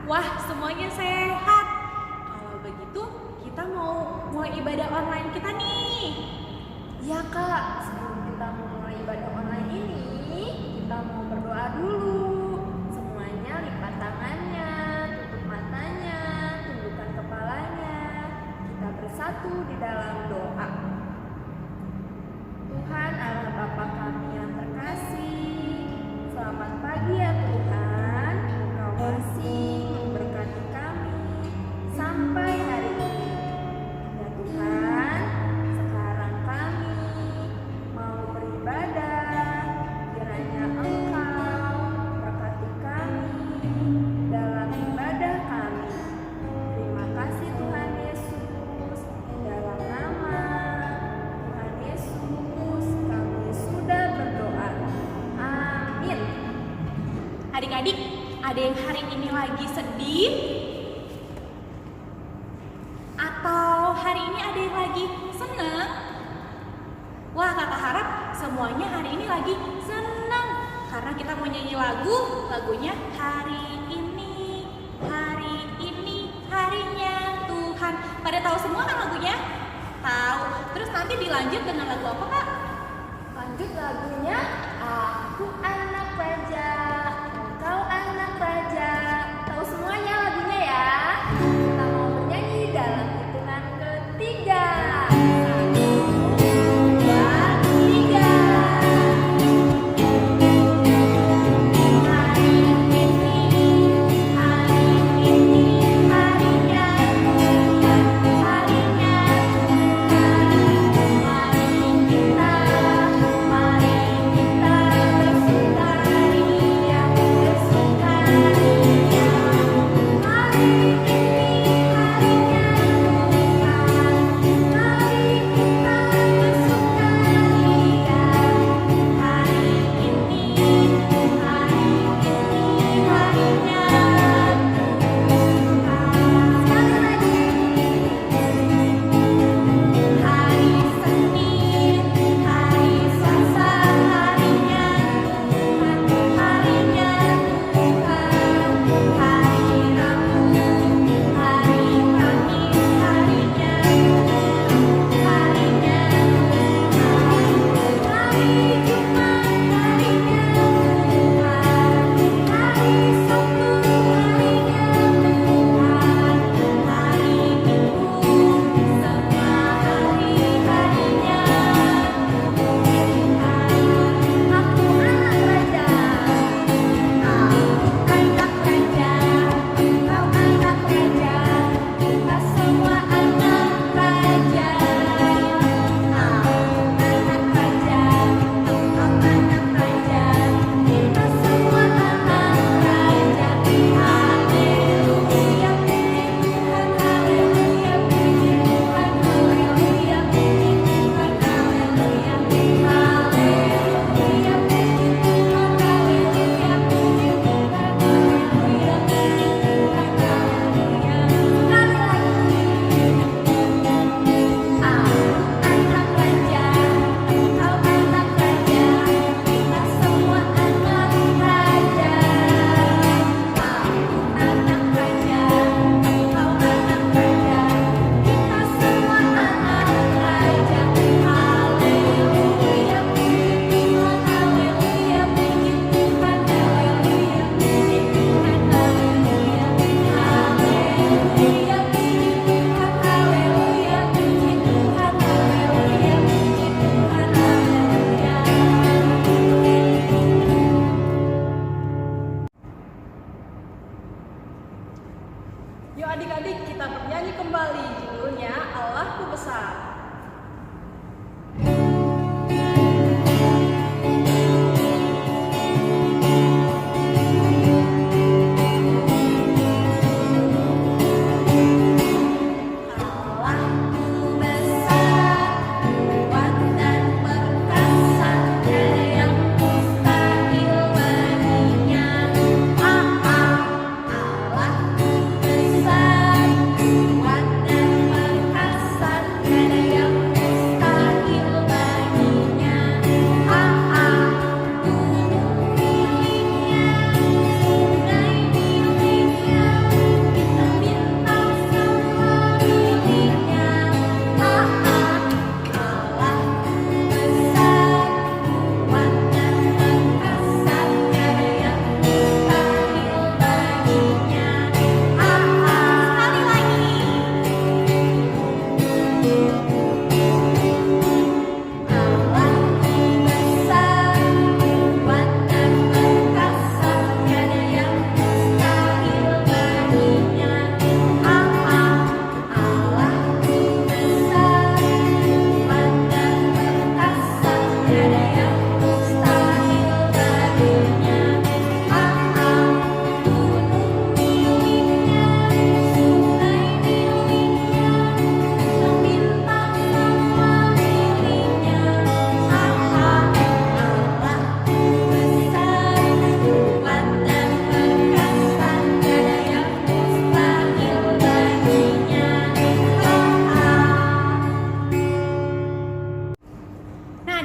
Wah, semuanya sehat. Kalau begitu, kita mau mulai ibadah online kita nih. Ya kak, sebelum kita mulai ibadah online ini, kita mau berdoa dulu. Semuanya lipat tangannya, tutup matanya, tundukkan kepalanya. Kita bersatu di dalam doa. Tuhan Allah Bapa kami yang terkasih, selamat pagi ya Tuhan. Engkau masih memberkati kami sampai hari ini. Ya Tuhan, sekarang kami mau beribadah. Kiranya Engkau berkati kami dalam ibadah kami. Terima kasih Tuhan Yesus. Dalam nama Tuhan Yesus kami sudah berdoa. Amin. Adik-adik, ada yang hari ini lagi sedih? Atau hari ini ada yang lagi senang? Wah, kakak harap semuanya hari ini lagi senang, karena kita mau nyanyi lagunya hari ini harinya Tuhan. Pada tahu semua kan lagunya? Tahu. Terus nanti dilanjut dengan lagu apa, Kak? Lanjut lagunya Aku Anak Raja, Engkau Anak Raja. Tahu semuanya lagunya ya. Kita mau bernyanyi dalam hitungan ketiga. 1, 2, 3. Hari ini harinya Tuhan, harinya Tuhan. Mari kita bersukari.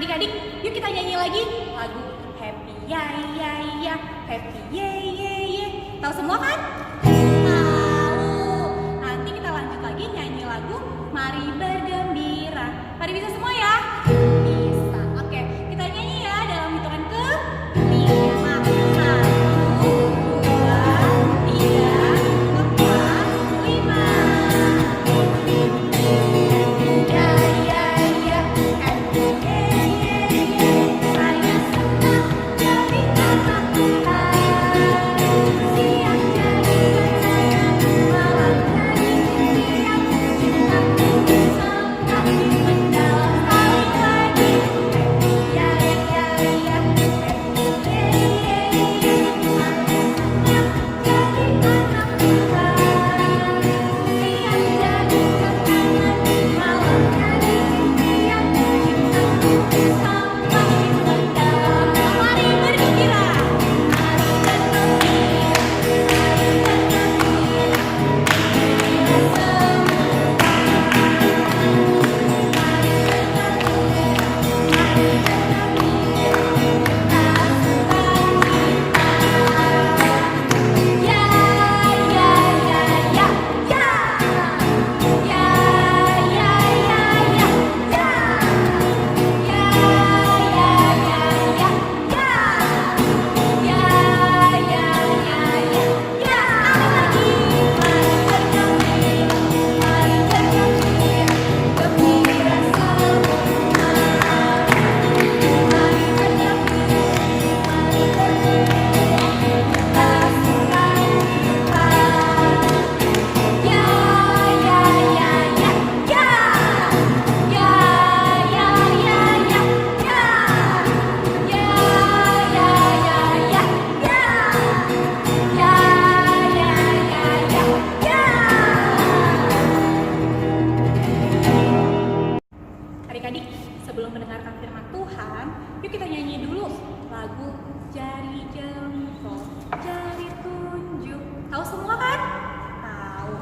Adik-adik, yuk kita nyanyi lagi lagu Happy Ya Ya Ya, Happy Ye Ye Ye. Tahu semua kan? Tahu. Nanti kita lanjut lagi nyanyi lagu Mari Bergembira. Mari bisa semua ya? Bisa. Oke, kita nyanyi ya dalam hitungan ke 5. 1, 2, 3, 4, 5. Ya ya ya, happy ye ye ye. Saya senang jadi anak Tuhan. Siang jadi kenangan, malam jadi impian. Cintaku semakin mendalam sekali lagi. Happy ya ya ya, happy ye ye ye. Saya senang jadi anak Tuhan. Siang jadi kenangan, malam jadi impian. Cintaku semakin mendalam. Mari bergembira, mari bergembira, Adik-adik, sebelum mendengarkan firman Tuhan, yuk kita nyanyi dulu lagu Jari Jempol, Jari Tunjuk. Tahu semua kan? Tahu.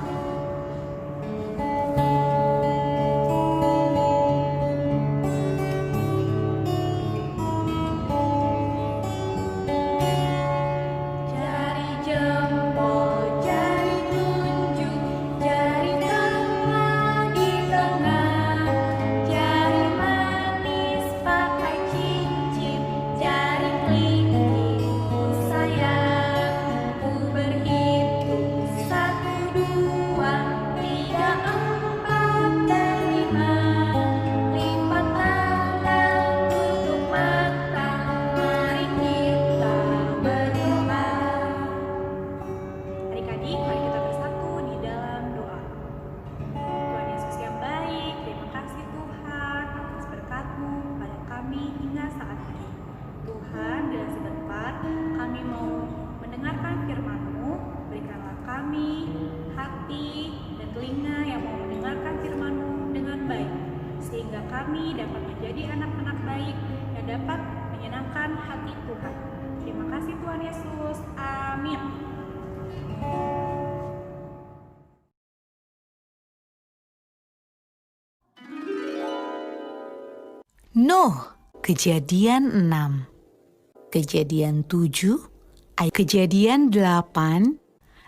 Jari jempol, jari tunjuk, jari tengah di tengah, jari manis pakai cincin, jari kelingking ku sayang, ku berhitung 1, 2, 3, 4, dan 5. Lipat tangan, tutup mata, mari kita berdoa. Adik-adik, mari kita bersatu di dalam doa. Tuhan Yesus yang baik, terima kasih Tuhan atas berkat-Mu pada kami hingga saat ini. Tuhan, bila sebentar kami mau mendengarkan firman-Mu, berikanlah kami hati dan telinga yang mau mendengarkan firman-Mu dengan baik, sehingga kami dapat menjadi anak-anak baik yang dapat menyenangkan hati Tuhan. Terima kasih Tuhan Yesus. Amin. Nuh, Kejadian 6, Kejadian 7, Kejadian 8,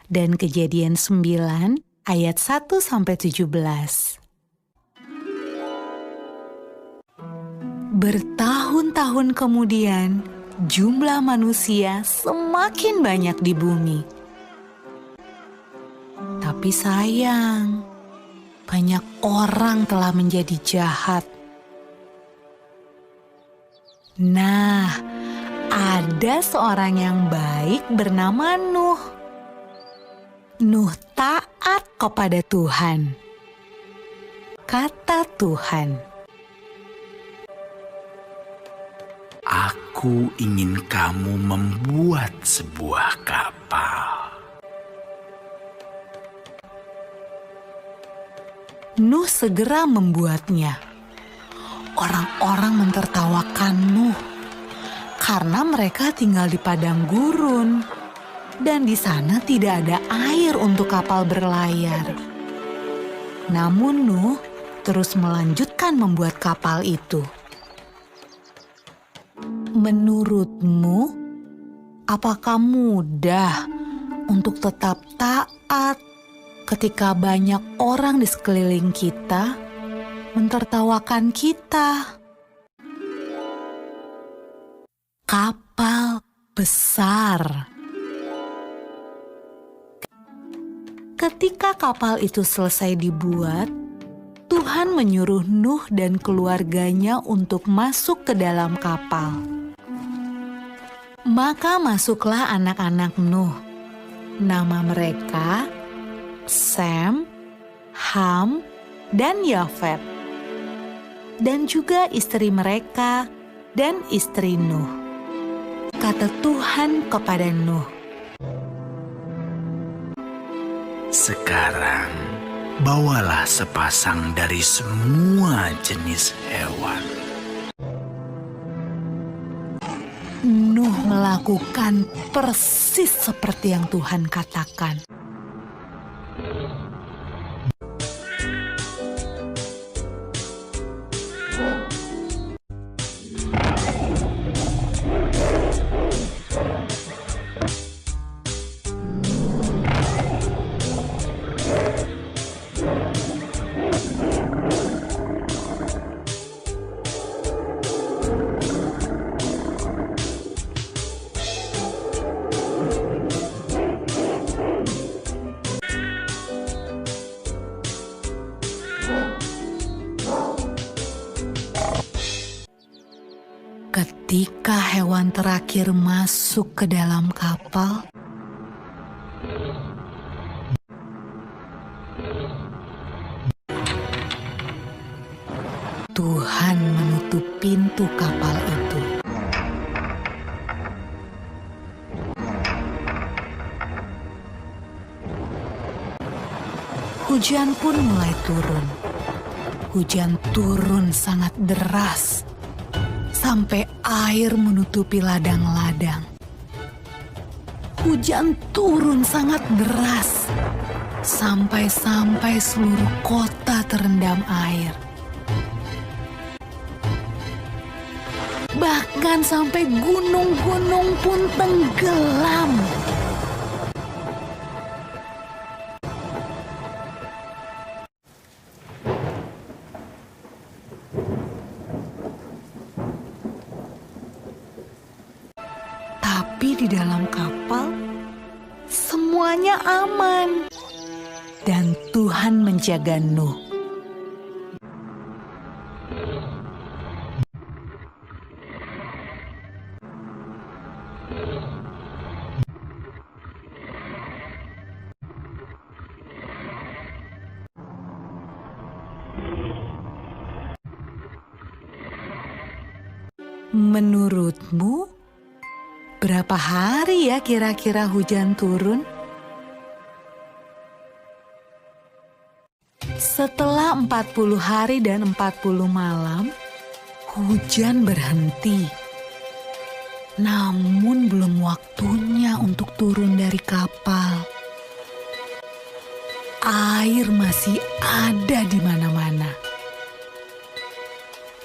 dan Kejadian 9 ayat 1-17. Bertahun-tahun kemudian, jumlah manusia semakin banyak di bumi. Tapi sayang, banyak orang telah menjadi jahat. Nah, ada seorang yang baik bernama Nuh. Nuh taat kepada Tuhan. Kata Tuhan, Aku ingin kamu membuat sebuah kapal. Nuh segera membuatnya. Orang-orang mentertawakan Nuh karena mereka tinggal di padang gurun dan di sana tidak ada air untuk kapal berlayar. Namun Nuh terus melanjutkan membuat kapal itu. Menurutmu, apakah mudah untuk tetap taat ketika banyak orang di sekeliling kita mentertawakan kita? Kapal besar. Ketika kapal itu selesai dibuat, Tuhan menyuruh Nuh dan keluarganya untuk masuk ke dalam kapal. Maka masuklah anak-anak Nuh. Nama mereka Sem, Ham, dan Yafet. Dan juga istri mereka dan istri Nuh. Kata Tuhan kepada Nuh, sekarang bawalah sepasang dari semua jenis hewan. Nuh melakukan persis seperti yang Tuhan katakan. Ketika hewan terakhir masuk ke dalam kapal, Tuhan menutup pintu kapal itu. Hujan pun mulai turun. Hujan turun sangat deras, sampai air menutupi ladang-ladang. Hujan turun sangat deras, sampai seluruh kota terendam air. Bahkan sampai gunung-gunung pun tenggelam. Tapi di dalam kapal, semuanya aman. Dan Tuhan menjaga Nuh. Menurutmu, berapa hari ya kira-kira hujan turun? Setelah 40 hari dan 40 malam, hujan berhenti. Namun belum waktunya untuk turun dari kapal. Air masih ada di mana-mana.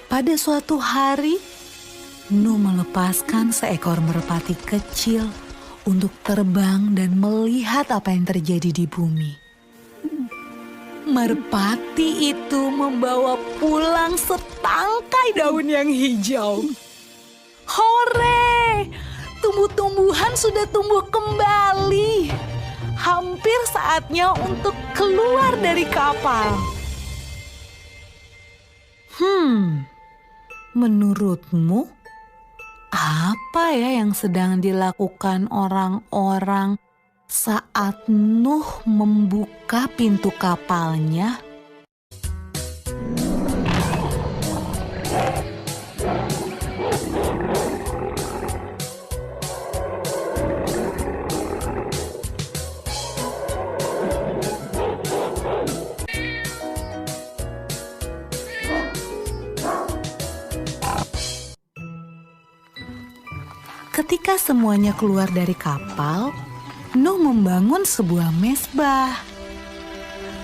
Pada suatu hari, Nuh melepaskan seekor merpati kecil untuk terbang dan melihat apa yang terjadi di bumi. Merpati itu membawa pulang setangkai daun yang hijau. Hore! Tumbuh-tumbuhan sudah tumbuh kembali. Hampir saatnya untuk keluar dari kapal. Menurutmu, apa ya yang sedang dilakukan orang-orang saat Nuh membuka pintu kapalnya? Ketika semuanya keluar dari kapal, Nuh membangun sebuah mezbah.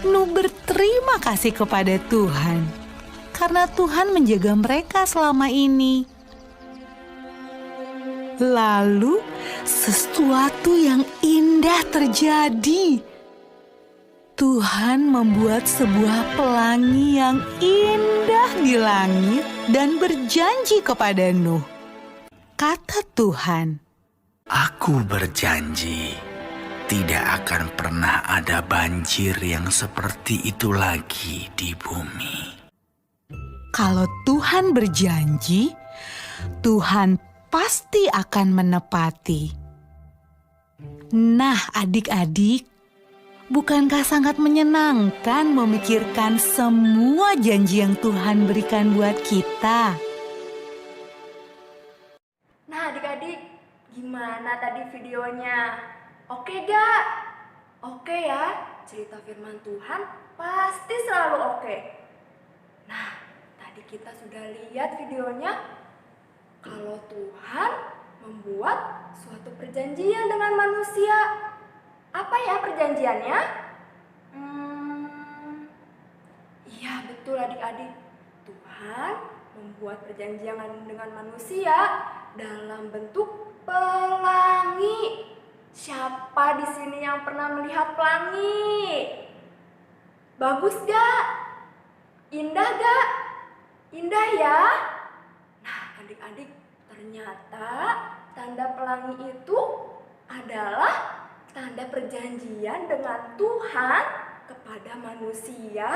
Nuh berterima kasih kepada Tuhan karena Tuhan menjaga mereka selama ini. Lalu sesuatu yang indah terjadi. Tuhan membuat sebuah pelangi yang indah di langit dan berjanji kepada Nuh. Kata Tuhan, Aku berjanji, tidak akan pernah ada banjir yang seperti itu lagi di bumi. kalau Tuhan berjanji, Tuhan pasti akan menepati. Nah, adik-adik, bukankah sangat menyenangkan memikirkan semua janji yang Tuhan berikan buat kita? Nah adik-adik, gimana tadi videonya? Oke gak? Oke ya, cerita firman Tuhan pasti selalu oke. Nah, tadi kita sudah lihat videonya kalau Tuhan membuat suatu perjanjian dengan manusia. Apa ya perjanjiannya? Iya betul adik-adik. Tuhan membuat perjanjian dengan manusia dalam bentuk pelangi. Siapa di sini yang pernah melihat pelangi? Bagus gak? Indah gak? Indah ya? Nah adik-adik, ternyata tanda pelangi itu adalah tanda perjanjian dengan Tuhan kepada manusia,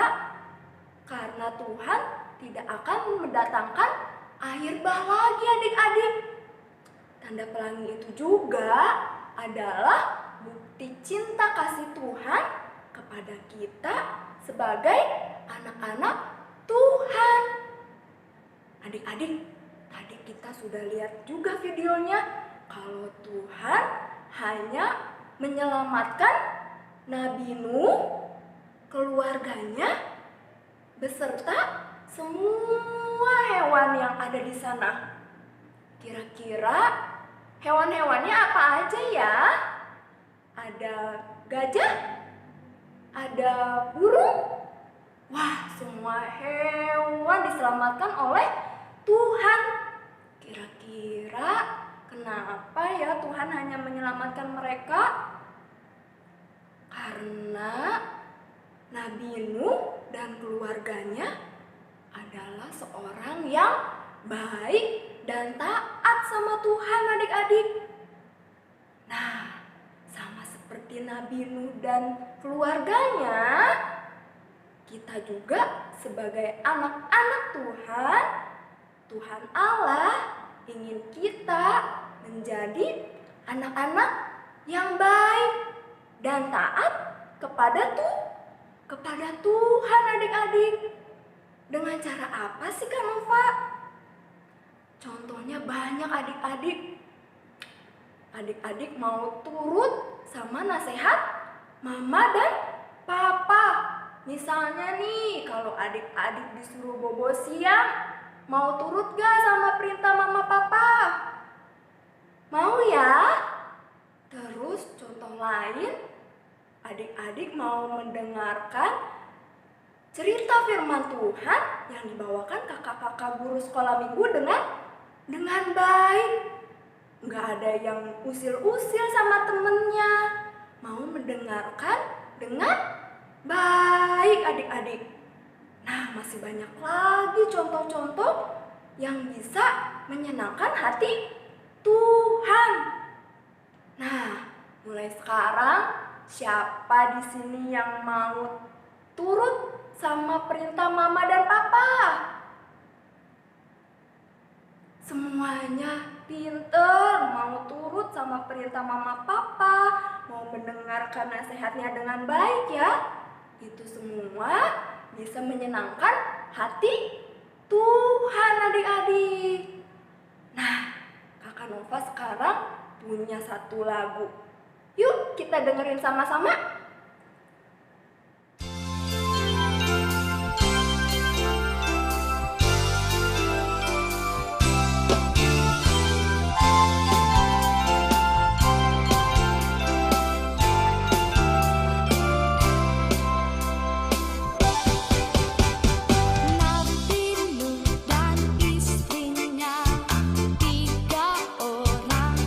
karena Tuhan tidak akan mendatangkan air bah lagi adik-adik. Tanda pelangi itu juga adalah bukti cinta kasih Tuhan kepada kita sebagai anak-anak Tuhan. Adik-adik, tadi kita sudah lihat juga videonya kalau Tuhan hanya menyelamatkan Nabi Nuh, keluarganya, beserta semua hewan yang ada di sana. Kira-kira hewan-hewannya apa aja ya? Ada gajah, ada burung. Wah, semua hewan diselamatkan oleh Tuhan. Kira-kira kenapa ya Tuhan hanya menyelamatkan mereka? Karena Nabi Nuh dan keluarganya adalah seorang yang baik dan taat sama Tuhan adik-adik. Nah, sama seperti Nabi Nuh dan keluarganya, kita juga sebagai anak-anak Tuhan, Tuhan Allah ingin kita menjadi anak-anak yang baik dan taat kepada Tuhan adik-adik. Dengan cara apa sih Kak Nova? Contohnya banyak adik-adik. Adik-adik mau turut sama nasihat mama dan papa. Misalnya nih, kalau adik-adik disuruh bobo siang, mau turut gak sama perintah mama papa? Mau ya? Terus contoh lain, adik-adik mau mendengarkan cerita firman Tuhan yang dibawakan kakak-kakak guru sekolah minggu dengan baik. Nggak ada yang usil-usil sama temennya. Mau mendengarkan dengan baik adik-adik. Nah, masih banyak lagi contoh-contoh yang bisa menyenangkan hati Tuhan. Nah, mulai sekarang siapa di sini yang mau turut sama perintah mama dan papa? Semuanya pinter, mau turut sama perintah mama papa, mau mendengarkan nasihatnya dengan baik ya. Itu semua bisa menyenangkan hati Tuhan adik-adik. Nah, Kakak Nova sekarang punya satu lagu. Yuk kita dengerin sama-sama. Nabi Nuh dan istrinya, 3 orang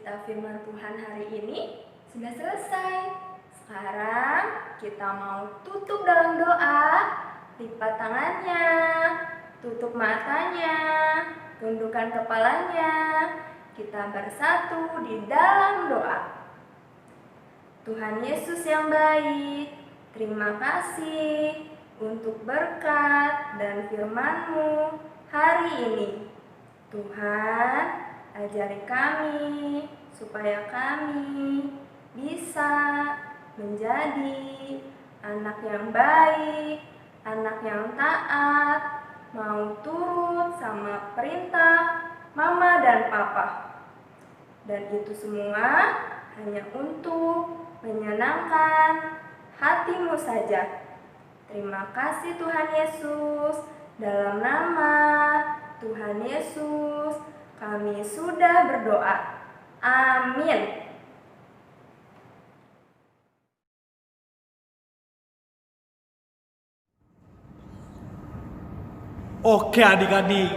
kita firman Tuhan hari ini sudah selesai. Sekarang kita mau tutup dalam doa, lipat tangannya, tutup matanya, tundukkan kepalanya. Kita bersatu di dalam doa. Tuhan Yesus yang baik, terima kasih untuk berkat dan firman-Mu hari ini. Tuhan, ajari kami supaya kami bisa menjadi anak yang baik, anak yang taat, mau turut sama perintah mama dan papa. Dan itu semua hanya untuk menyenangkan hati-Mu saja. Terima kasih Tuhan Yesus. Dalam nama Tuhan Yesus kami sudah berdoa. Amin. Oke adik-adik,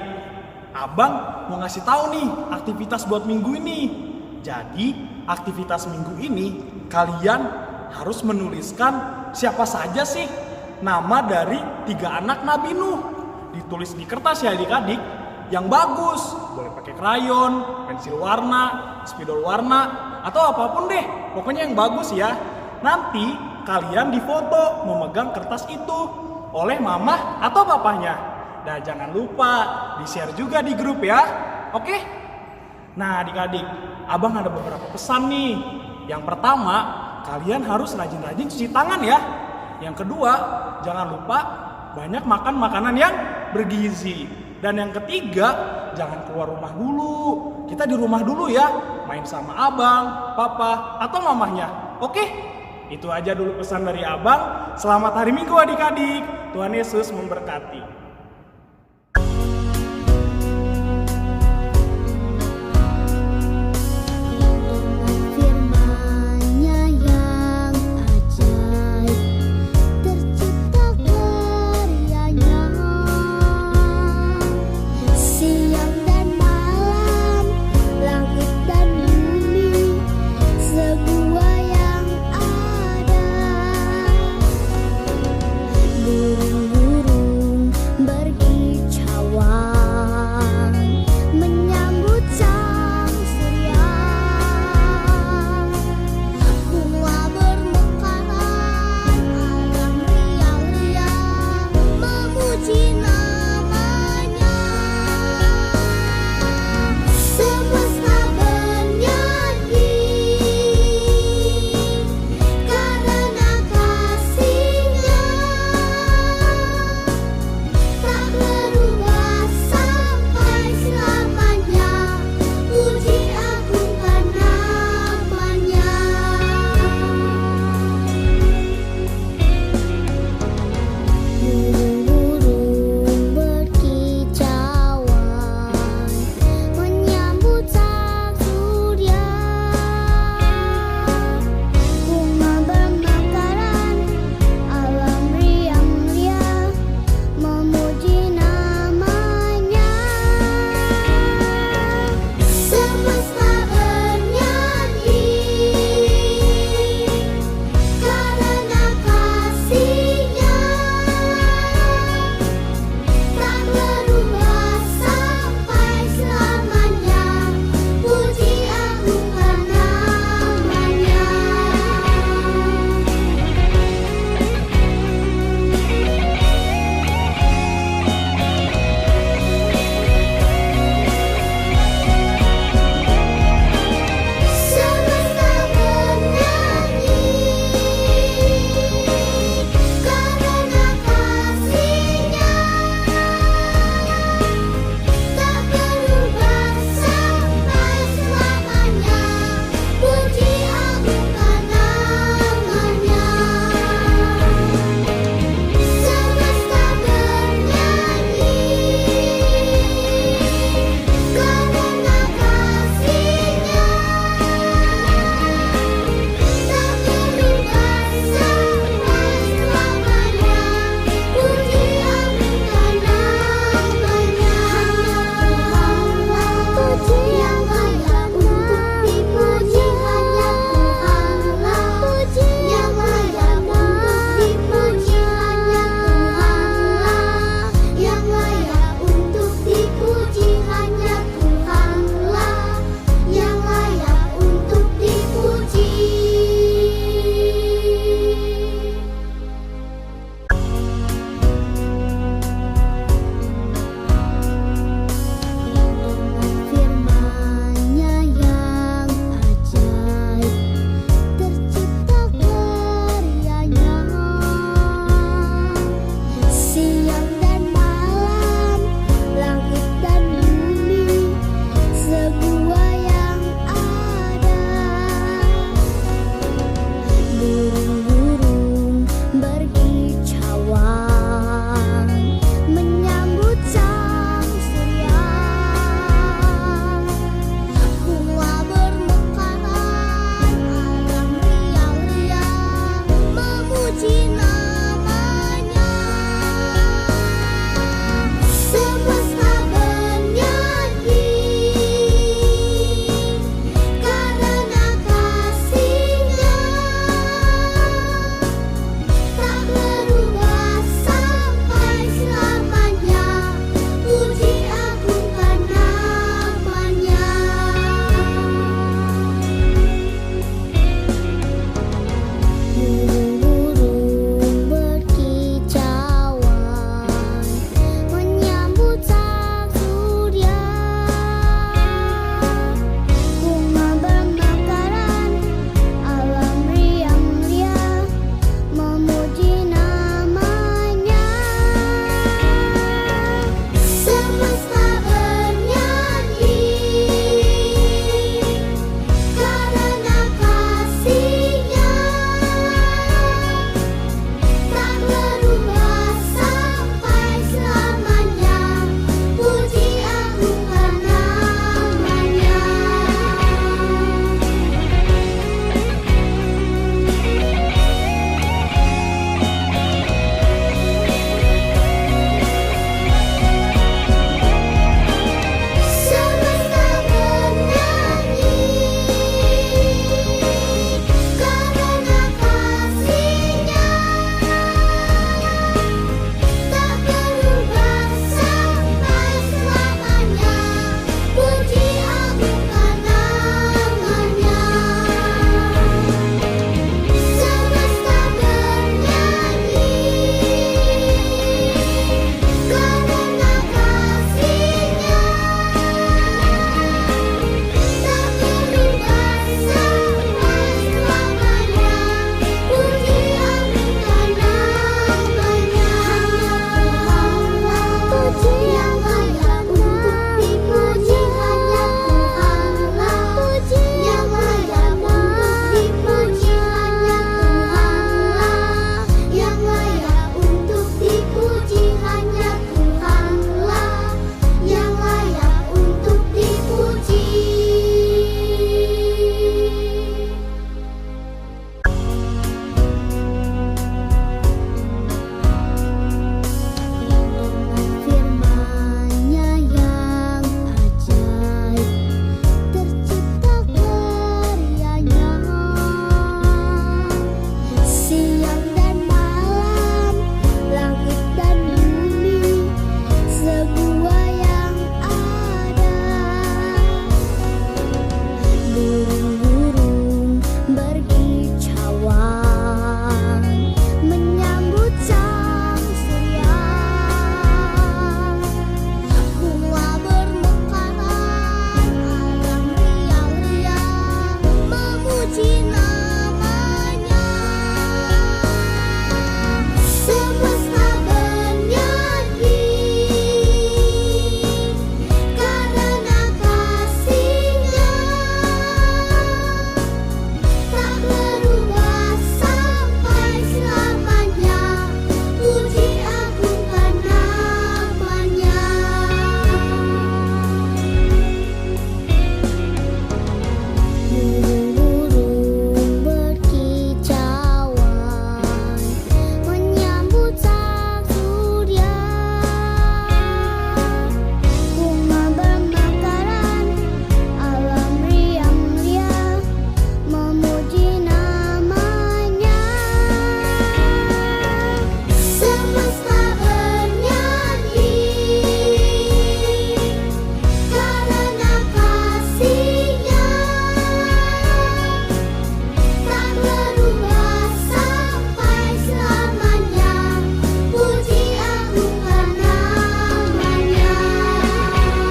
Abang mau ngasih tahu nih aktivitas buat minggu ini. Jadi aktivitas minggu ini kalian harus menuliskan siapa saja sih nama dari 3 anak Nabi Nuh. Ditulis di kertas ya adik-adik, yang bagus. Boleh pakai krayon, pensil warna, spidol warna, atau apapun deh. Pokoknya yang bagus ya. Nanti kalian difoto memegang kertas itu oleh mama atau papahnya. Dan jangan lupa di-share juga di grup ya. Oke? Nah adik-adik, Abang ada beberapa pesan nih. Yang pertama, kalian harus rajin-rajin cuci tangan ya. Yang kedua, jangan lupa banyak makan makanan yang bergizi. Dan yang ketiga, jangan keluar rumah dulu. Kita di rumah dulu ya, main sama abang, papa, atau mamahnya. Oke? Itu aja dulu pesan dari Abang. Selamat hari Minggu adik-adik. Tuhan Yesus memberkati.